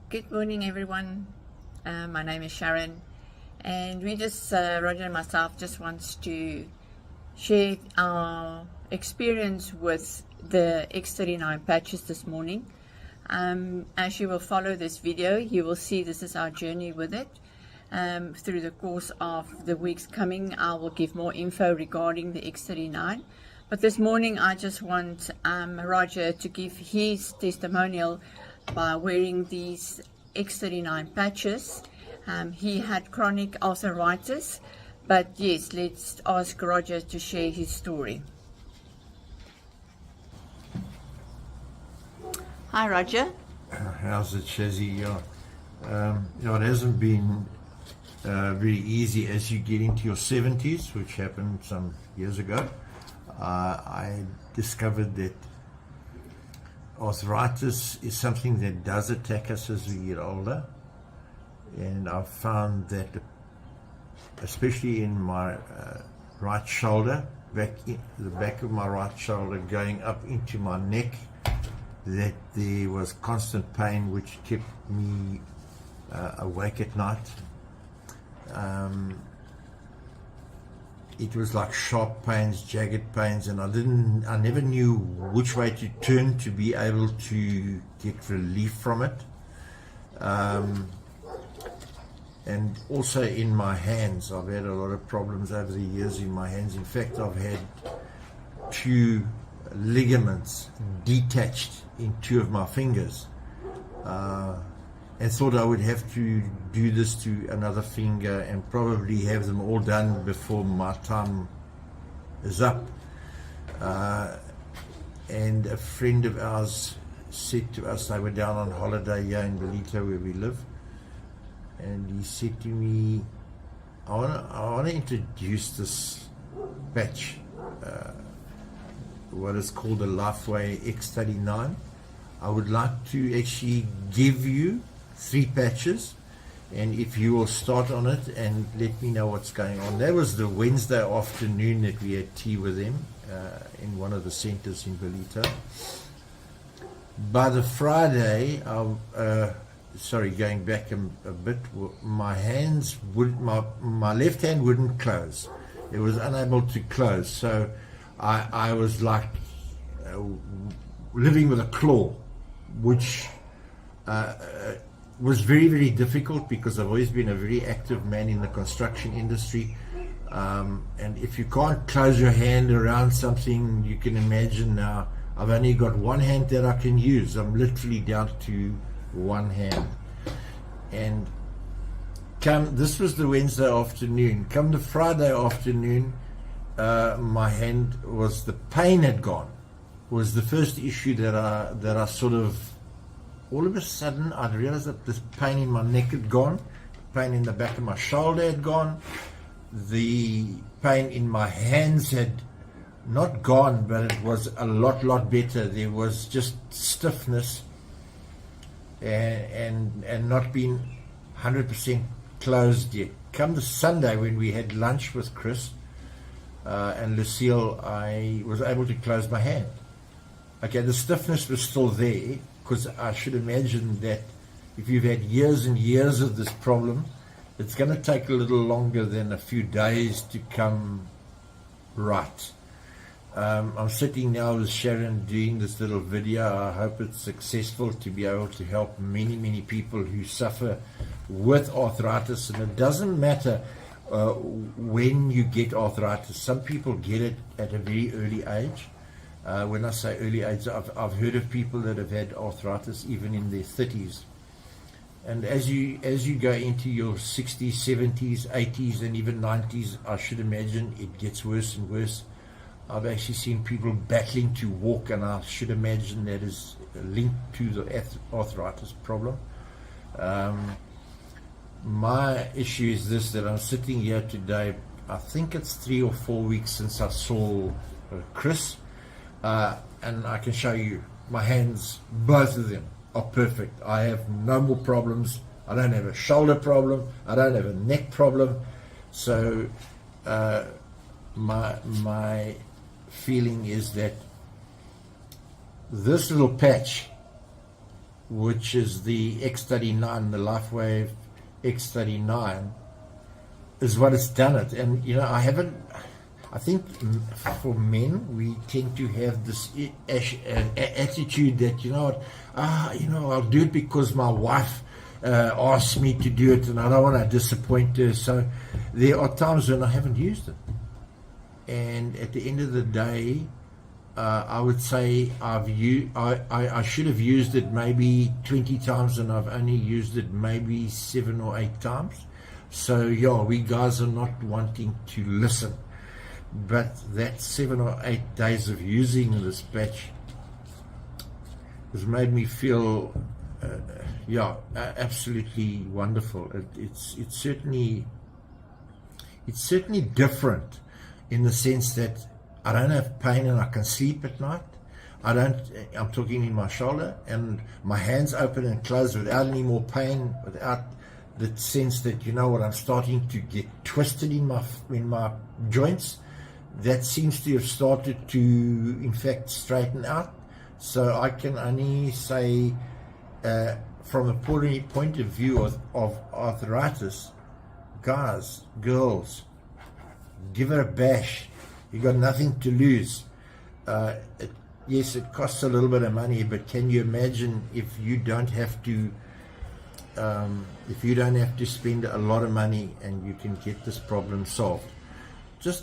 Good morning, everyone. My name is Sharon, and Roger and myself just wants to share our experience with the X39 patches this morning. As you will follow this video, you will see this is our journey with it. Through the course of the weeks coming, I will give more info regarding the X39. But this morning, I just want Roger to give his testimonial by wearing these X39 patches. He had chronic arthritis, but yes, let's ask Roger to share his story. Hi, Roger. How's it, Shazzy? It hasn't been very easy as you get into your 70s, which happened some years ago. I discovered that arthritis is something that does attack us as we get older, and I've found that especially in my right shoulder, the back of my right shoulder going up into my neck, that there was constant pain which kept me awake at night. It was like sharp pains, jagged pains, and I never knew which way to turn to be able to get relief from it. And also in my hands, I've had a lot of problems over the years in my hands. In fact, I've had 2 ligaments detached in 2 of my fingers, and thought I would have to do this to another finger and probably have them all done before my time is up. And a friend of ours said to us, they were down on holiday here in Belito where we live, and he said to me, I want to introduce this patch, what is called a Lifeway X39. I would like to actually give you 3 patches, and if you will start on it and let me know what's going on. That was the Wednesday afternoon that we had tea with him in one of the centers in Belito. By the Friday, going back a bit, my hands my left hand wouldn't close. It was unable to close, so I was like living with a claw, which was very, very difficult because I've always been a very active man in the construction industry. And if you can't close your hand around something, you can imagine now I've only got one hand that I can use. I'm literally down to one hand. And this was the Wednesday afternoon. Come the Friday afternoon, my hand the pain had gone. Was the first issue that I sort of, all of a sudden I realized that this pain in my neck had gone, pain in the back of my shoulder had gone, the pain in my hands had not gone, but it was a lot better. There was just stiffness and not being 100% closed yet. Come the Sunday when we had lunch with Chris and Lucille, I was able to close my hand. Okay, the stiffness was still there, because I should imagine that if you've had years and years of this problem, it's going to take a little longer than a few days to come right. I'm sitting now with Sharon doing this little video. I hope it's successful to be able to help many people who suffer with arthritis. And it doesn't matter when you get arthritis. Some people get it at a very early age. When I say early age, I've heard of people that have had arthritis even in their 30s. And as you go into your 60s, 70s, 80s, and even 90s, I should imagine it gets worse and worse. I've actually seen people battling to walk, and I should imagine that is linked to the arthritis problem. My issue is this, that I'm sitting here today, I think it's 3 or 4 weeks since I saw Chris. And I can show you my hands, both of them are perfect. I have no more problems. I don't have a shoulder problem. I don't have a neck problem. So my feeling is that this little patch which is the X39, the LifeWave X39, is what has done it. And you know, I think for men we tend to have this attitude that, you know what, you know, I'll do it because my wife asked me to do it and I don't want to disappoint her. So there are times when I haven't used it, and at the end of the day, I would say I should have used it maybe 20 times, and I've only used it maybe 7 or 8 times. So yeah, we guys are not wanting to listen. But that 7 or 8 days of using this patch has made me feel, absolutely wonderful. It's certainly different in the sense that I don't have pain and I can sleep at night. I'm talking in my shoulder, and my hands open and close without any more pain, without the sense that, you know what, I'm starting to get twisted in my joints. That seems to have started to, in fact, straighten out. So I can only say, from a point of view of arthritis, guys, girls, give it a bash. You got nothing to lose. Yes, it costs a little bit of money, but can you imagine if you don't have to spend a lot of money and you can get this problem solved?